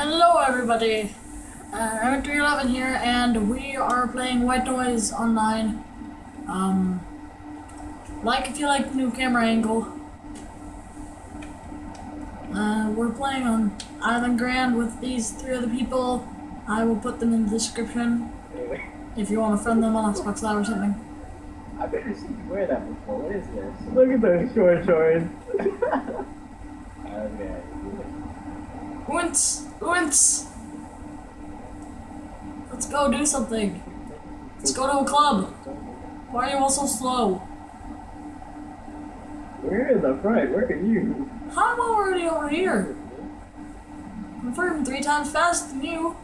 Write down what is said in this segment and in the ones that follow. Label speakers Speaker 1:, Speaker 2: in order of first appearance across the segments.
Speaker 1: Hello everybody, I'm 311 here and we are playing White Noise online. Like if you like the new camera angle. We're playing on Island Grand with these three other people. I will put them in the description if you want to friend them on Xbox Live or something.
Speaker 2: I've never seen you wear that before. What is this?
Speaker 3: Look at those short shorts.
Speaker 2: Okay.
Speaker 1: Wince! Let's go do something. Let's go to a club. Why are you all so slow?
Speaker 3: We're in the front. Where are you?
Speaker 1: I'm already over here. I'm freaking 3 times faster than you.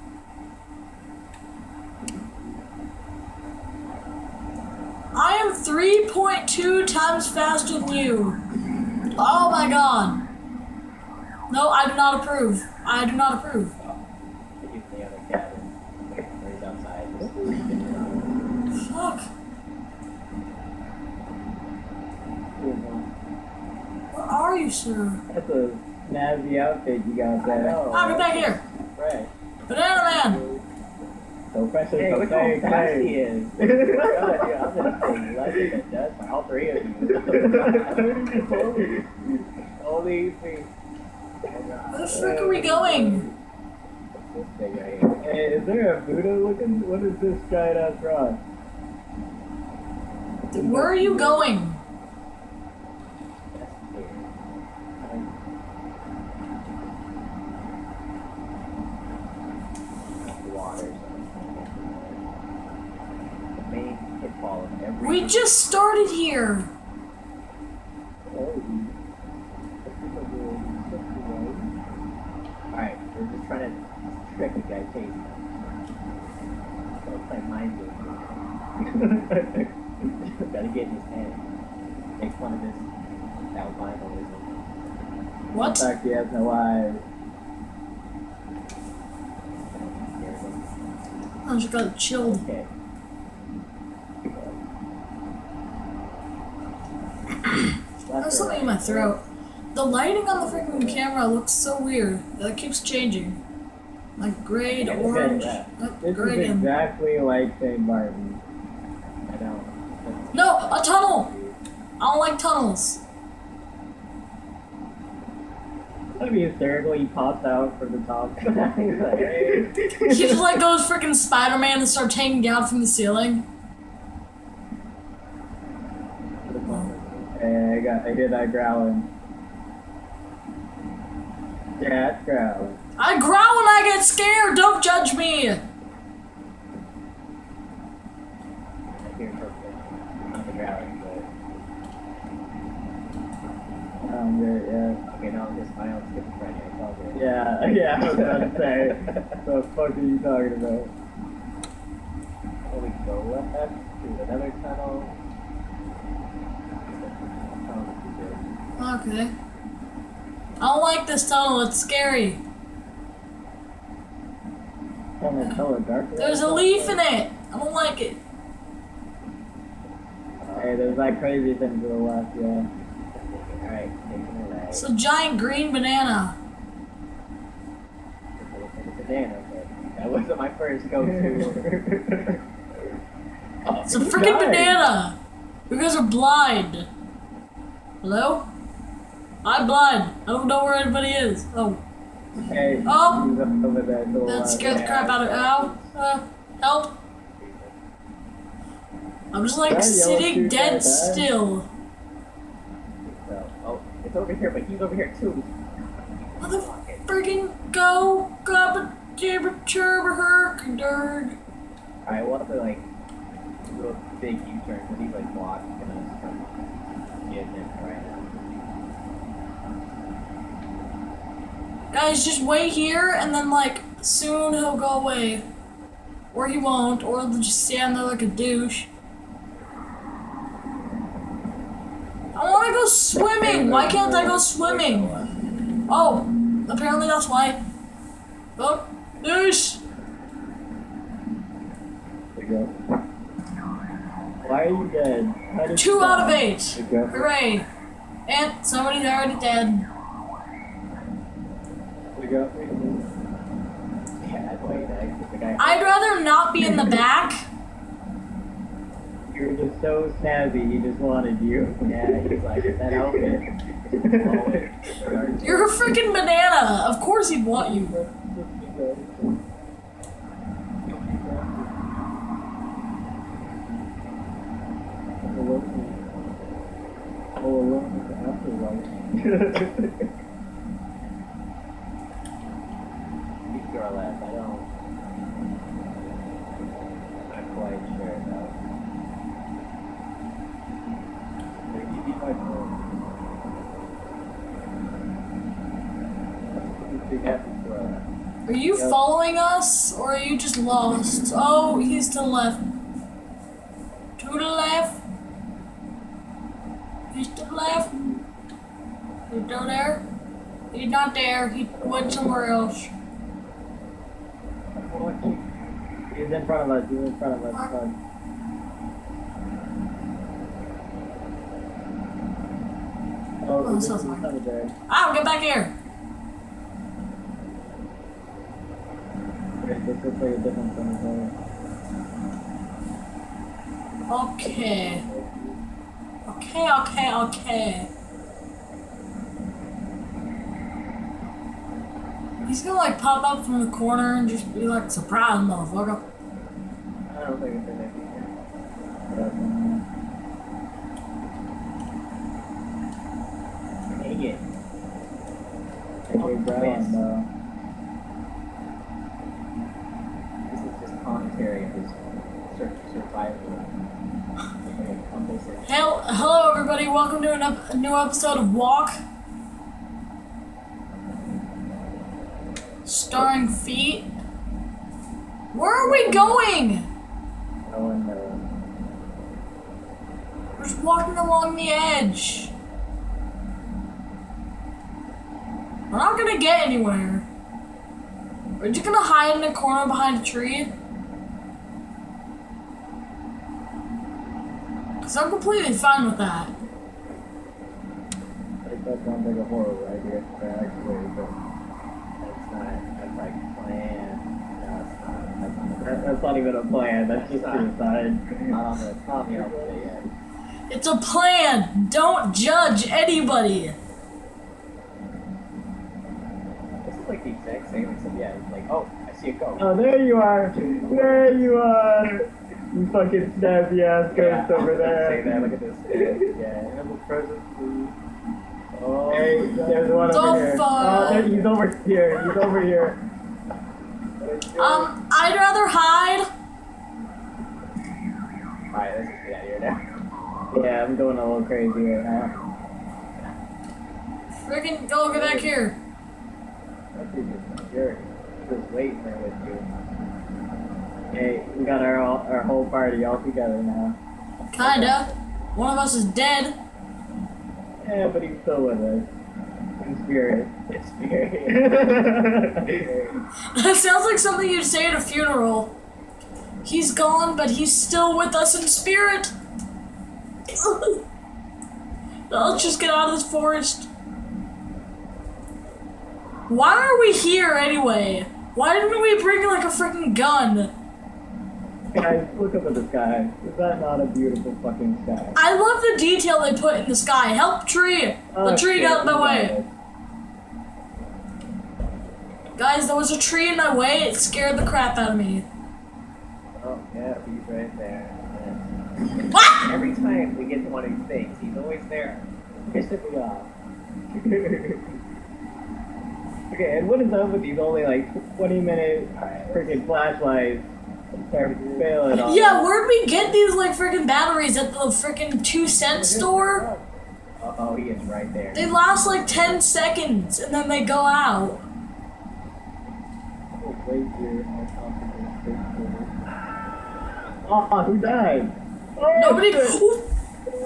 Speaker 1: I am 3.2 times faster than you. Oh my god. No, I do not approve. I do not approve.
Speaker 2: He's in the other cabin. Or he's outside.
Speaker 1: Fuck. Where are you, sir?
Speaker 3: That's a snazzy outfit you got there.
Speaker 1: Ah, get back here.
Speaker 2: Right.
Speaker 1: Banana Man.
Speaker 3: So fresh as
Speaker 2: Hey,
Speaker 3: a
Speaker 2: look how fast he
Speaker 3: play.
Speaker 2: is. Oh my god, dude, I'm gonna say less than death by all three of you. Holy three.
Speaker 1: Where the frick are we going?
Speaker 2: This thing right here.
Speaker 3: Hey, is there a Buddha looking? What is this giant ass rock?
Speaker 1: Where are you going?
Speaker 2: That's weird. Water. The main pitfall of every.
Speaker 1: We just started here.
Speaker 2: Alright, we're just trying to trick a guy chasing us. So play mind games. Gotta get in his head. Make fun of his albinoism.
Speaker 1: What?
Speaker 3: Fuck, he has no eyes.
Speaker 1: I just got chilled.
Speaker 2: Okay.
Speaker 1: There's something in my throat. The lighting on the freaking camera looks so weird. It keeps changing. Like gray to orange.
Speaker 3: This
Speaker 1: Gray
Speaker 3: is
Speaker 1: again.
Speaker 3: exactly like St. Martin.
Speaker 2: I know.
Speaker 1: No, a tunnel! I don't like tunnels.
Speaker 3: That'd be hysterical. He pops out from the top.
Speaker 2: He's like, hey.
Speaker 1: He just like goes freaking Spider-Man and starts hanging down from the ceiling.
Speaker 3: Hey, I hear that growling. Yeah, it's growling.
Speaker 1: I growl when I get scared, don't judge me!
Speaker 2: I hear perfect. Not the growling, but.
Speaker 3: Yeah.
Speaker 2: Okay, now I'm just my own schizophrenia. It's all good.
Speaker 3: Yeah, I was about to say. What the fuck are you talking about?
Speaker 2: Oh, we go left through another tunnel.
Speaker 1: Okay. I don't like this tunnel, it's scary.
Speaker 3: Kind of color dark.
Speaker 1: There's a leaf in it! I don't like it.
Speaker 3: Hey, there's that crazy thing to the left, yeah.
Speaker 2: Alright, taking it right.
Speaker 1: It's a giant green banana.
Speaker 2: It's a banana, but that wasn't my first go-to.
Speaker 1: It's a freaking banana! You guys are blind. Hello? I'm blind. I don't know where anybody is. Oh.
Speaker 3: Hey,
Speaker 1: Oh.
Speaker 3: he's up over there to the
Speaker 1: That
Speaker 3: left.
Speaker 1: scared the crap out of ow. Help. I'm just like
Speaker 3: That yellow
Speaker 1: sitting
Speaker 3: shoe's
Speaker 1: dead
Speaker 3: not bad.
Speaker 1: still.
Speaker 2: So, oh, it's over here, but he's over here too.
Speaker 1: Mother friggin' go, gobba jibber churber herk derg.
Speaker 2: Alright, we'll have to like do a big U-turn because he's like blocking us from getting in right now.
Speaker 1: Guys, just wait here and then like soon he'll go away. Or he won't, or he'll just stand there like a douche. I wanna go swimming! Why can't I go swimming? Oh, apparently that's why. Oh, douche!
Speaker 3: There you go. Why are you dead? How did
Speaker 1: 2
Speaker 3: you
Speaker 1: out of
Speaker 3: die?
Speaker 1: 8.
Speaker 3: There you go.
Speaker 1: Hooray! And somebody's already dead.
Speaker 3: There you go.
Speaker 2: That's why he died. 'Cause the guy.
Speaker 1: I'd rather not be in the back.
Speaker 3: You were just so snazzy, he just wanted you.
Speaker 2: Yeah, he's like that outfit.
Speaker 1: You're a freaking banana. Of course he'd want you.
Speaker 3: Oh, alone with the afterlife.
Speaker 2: Keep your left. I don't. Not quite sure though. Maybe he might know.
Speaker 1: Are you following us, or are you just lost? Oh, he's to the left. To the left. He's to the left. He's still there. He's not there. He went somewhere else.
Speaker 3: He's in front of us, he's in front of us. Oh, this is another day.
Speaker 1: Ah, get back here.
Speaker 3: This looks like a different cemetery.
Speaker 1: Okay. Okay. He's gonna like pop up from the corner and just be like, surprise, motherfucker.
Speaker 2: I don't think it's in there. Dang it.
Speaker 3: Okay, Brown,
Speaker 2: This is just commentary of his survival.
Speaker 1: Hello everybody, welcome to a new episode of Walk. Starring Feet. Where are we going?
Speaker 3: no one knows.
Speaker 1: We're just walking along the edge. We're not gonna get anywhere. We're just gonna hide in a corner behind a tree. Cause I'm completely fine with that.
Speaker 3: Like, that sounds like a horror idea, actually, but
Speaker 2: That's like plan. No, it's not.
Speaker 3: that's not even a plan, that's just suicide.
Speaker 2: Not on the outfit yet.
Speaker 1: It's a plan. Don't judge anybody.
Speaker 2: This is like the exact same, except yeah, it's like, oh, I see a ghost.
Speaker 3: Oh, there you are! There you are! You fucking snazzy ass ghost over
Speaker 2: Say
Speaker 3: there.
Speaker 2: that, look at this. Yeah, have a present, please. Oh,
Speaker 3: Hey, there's one
Speaker 1: The
Speaker 3: over here.
Speaker 1: fuck?
Speaker 3: Oh, there, he's over here. He's over here.
Speaker 1: I'd rather hide.
Speaker 2: Alright, let's just get out of here now.
Speaker 3: Yeah, I'm going a little crazy right now.
Speaker 1: Freaking go get back here.
Speaker 2: That dude is a jerk. Just waiting there with you.
Speaker 3: Hey, we got our whole party all together now.
Speaker 1: Kinda. One of us is dead.
Speaker 3: Yeah, but he's still with us. In spirit.
Speaker 2: It's scary.
Speaker 1: That sounds like something you'd say at a funeral. He's gone, but he's still with us in spirit. Let's just get out of this forest. Why are we here anyway? Why didn't we bring like a freaking gun?
Speaker 3: Guys, look up at the sky. Is that not a beautiful fucking sky?
Speaker 1: I love the detail they put in the sky. Help tree! The tree got in my way. Guys, there was a tree in my way. It scared the crap out of me.
Speaker 2: Oh, yeah, he's right there. Yeah.
Speaker 1: What?
Speaker 2: Every time we get to one of these things, he's always there. Pissing me off.
Speaker 3: Okay, and what is up with these only like 20-minute freaking flashlights? Start failing on
Speaker 1: Yeah, where'd we get these like freaking batteries at the freaking 2-cent store?
Speaker 2: Oh, he is right there.
Speaker 1: They last like 10 seconds and then they go out.
Speaker 3: Oh, who died? Oh,
Speaker 1: Nobody.
Speaker 3: shit.
Speaker 1: Ooh,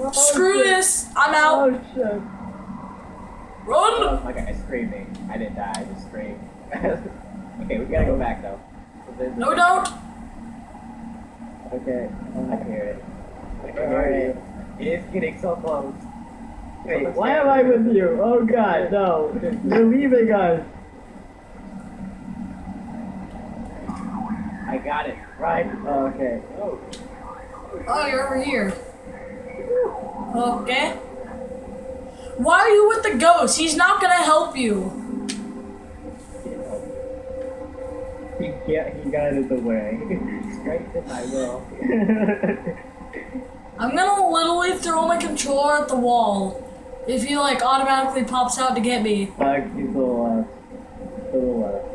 Speaker 3: Oh,
Speaker 1: screw
Speaker 3: shit.
Speaker 1: this. I'm out.
Speaker 3: Oh shit.
Speaker 1: Run.
Speaker 2: My guy screaming. I didn't die, I just screamed. Okay, we gotta go back though.
Speaker 1: No, don't.
Speaker 3: Okay.
Speaker 2: I can hear it. I can hear it. It is getting so close.
Speaker 3: Wait, why am I with you? Oh god, no. You're leaving us.
Speaker 2: got it. Right.
Speaker 3: Oh, okay.
Speaker 2: Oh.
Speaker 1: Oh, you're over here. Okay. Why are you with the ghost? He's not gonna help you.
Speaker 3: He got out of the way.
Speaker 2: Straight to my will.
Speaker 1: I'm gonna literally throw my controller at the wall. If he like automatically pops out to get me.
Speaker 3: He's a little left. A little left.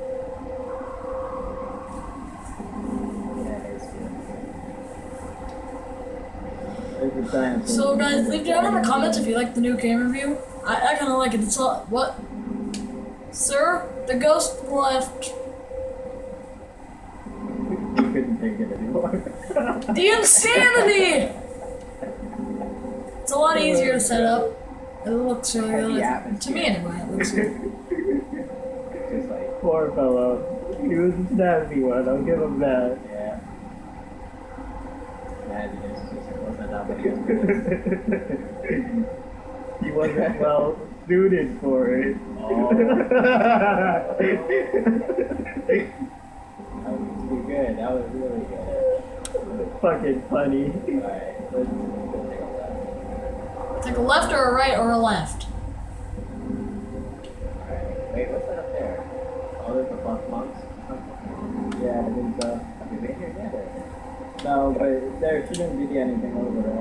Speaker 3: There's a dinosaur.
Speaker 1: So guys, leave down in the comments if you like the new game review. I kinda like it. It's all, what? Sir? The ghost left.
Speaker 3: You couldn't take it anymore.
Speaker 1: The insanity! It's a lot easier to set up. It looks really good. To me anyway, it looks good.
Speaker 2: Just like,
Speaker 3: Poor fellow. He was a snazzy one, I'll give him that.
Speaker 2: yeah. Imagine it's just wasn't that many
Speaker 3: He wasn't well suited for it.
Speaker 2: Oh. That was too good. That was really good.
Speaker 3: Fucking funny.
Speaker 2: Alright, let's take a left.
Speaker 1: Take a left or a right or a left.
Speaker 2: Alright, wait, what's that up there? Oh, there's the buff monks?
Speaker 3: Yeah, I think so.
Speaker 2: Have you been here yet?
Speaker 3: No, but there shouldn't be anything over there.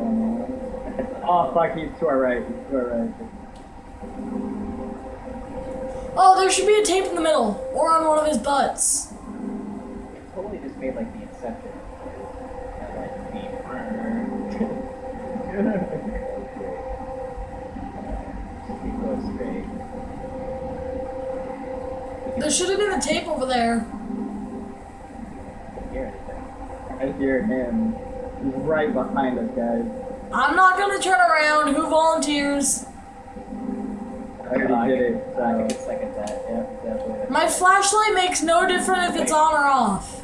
Speaker 3: Oh fuck, he's to our right. He's to our right.
Speaker 1: Oh, there should be a tape in the middle. Or on one of his butts.
Speaker 2: It totally just made like the Inception. That like beam. Keep going straight.
Speaker 1: There should have been a tape over there.
Speaker 2: Can't hear anything.
Speaker 3: I hear him. He's right behind us, guys.
Speaker 1: I'm not gonna turn around. Who volunteers?
Speaker 3: I already did it,
Speaker 2: I can
Speaker 3: so.
Speaker 2: second that. Yeah, definitely.
Speaker 1: My flashlight makes no difference if it's on or off.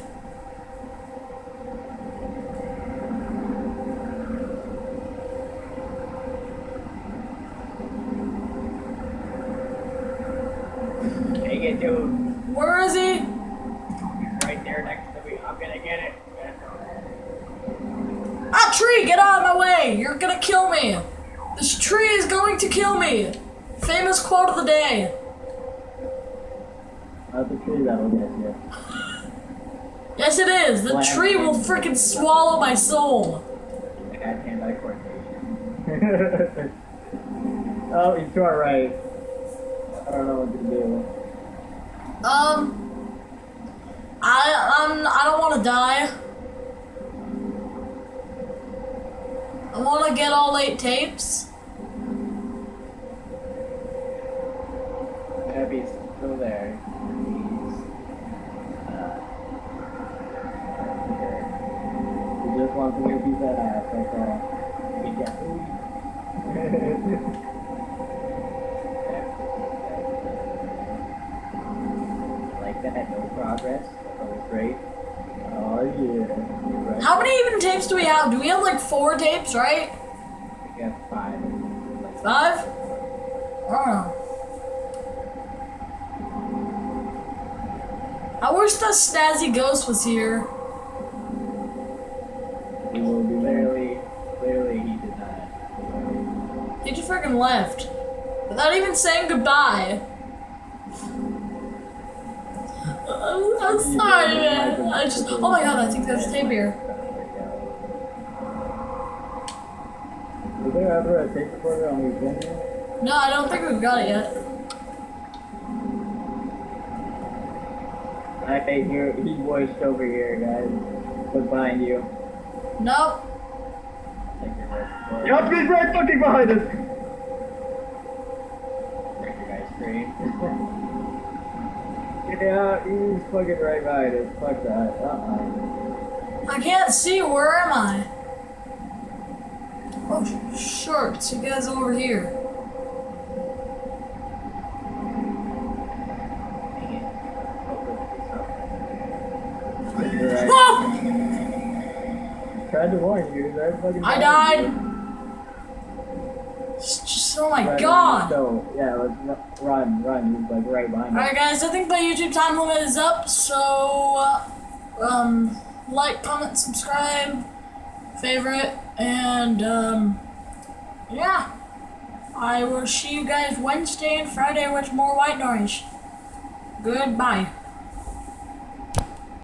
Speaker 2: Take it, dude.
Speaker 1: Where is he?
Speaker 2: He's right there next to me. I'm gonna get it.
Speaker 1: Ah, tree, get out of my way. You're gonna kill me. This tree is going to kill me. Famous quote of the day.
Speaker 3: That's a tree that'll get you.
Speaker 1: Yes, it is. The tree will freaking swallow my soul.
Speaker 2: I got hand-eye coordination.
Speaker 3: Oh, he's to our right. I don't know what to do.
Speaker 1: I don't want to die. I want to get all 8 tapes.
Speaker 2: Abby's still there.
Speaker 3: He just wants a new piece of ass, that's all.
Speaker 2: He's got like that, no progress. That's always great.
Speaker 3: Oh yeah.
Speaker 2: Right.
Speaker 1: How many even tapes do we have? Do we have like 4 tapes, right?
Speaker 2: We got 5.
Speaker 1: 5? I don't know. I wish the snazzy ghost was here.
Speaker 3: He will be there.
Speaker 2: Clearly he did not.
Speaker 1: He just freaking left. Without even saying goodbye. I'm sorry, man. Oh my god, I think there's tape here.
Speaker 3: Was there ever a tape recorder on these videos?
Speaker 1: No, I don't think we've got it yet.
Speaker 3: I hear he voiced over here, guys. Look behind you.
Speaker 1: Nope.
Speaker 3: Yup, he's right fucking behind us!
Speaker 2: Break your guys free.
Speaker 3: Yeah, he's fucking right behind us. Fuck that.
Speaker 1: I can't see. Where am I? Oh, shorts. You guys over here.
Speaker 3: You're right.
Speaker 1: Ah!
Speaker 3: Tried to warn you, he's right fucking
Speaker 1: I
Speaker 3: behind
Speaker 1: died.
Speaker 3: you.
Speaker 1: Just, oh my
Speaker 3: Right,
Speaker 1: god.
Speaker 3: So, yeah, let's run. He's like right behind us.
Speaker 1: Alright guys, I think my YouTube time limit is up, so, like, comment, subscribe, favorite, and yeah. I will see you guys Wednesday and Friday with more white noise. Goodbye.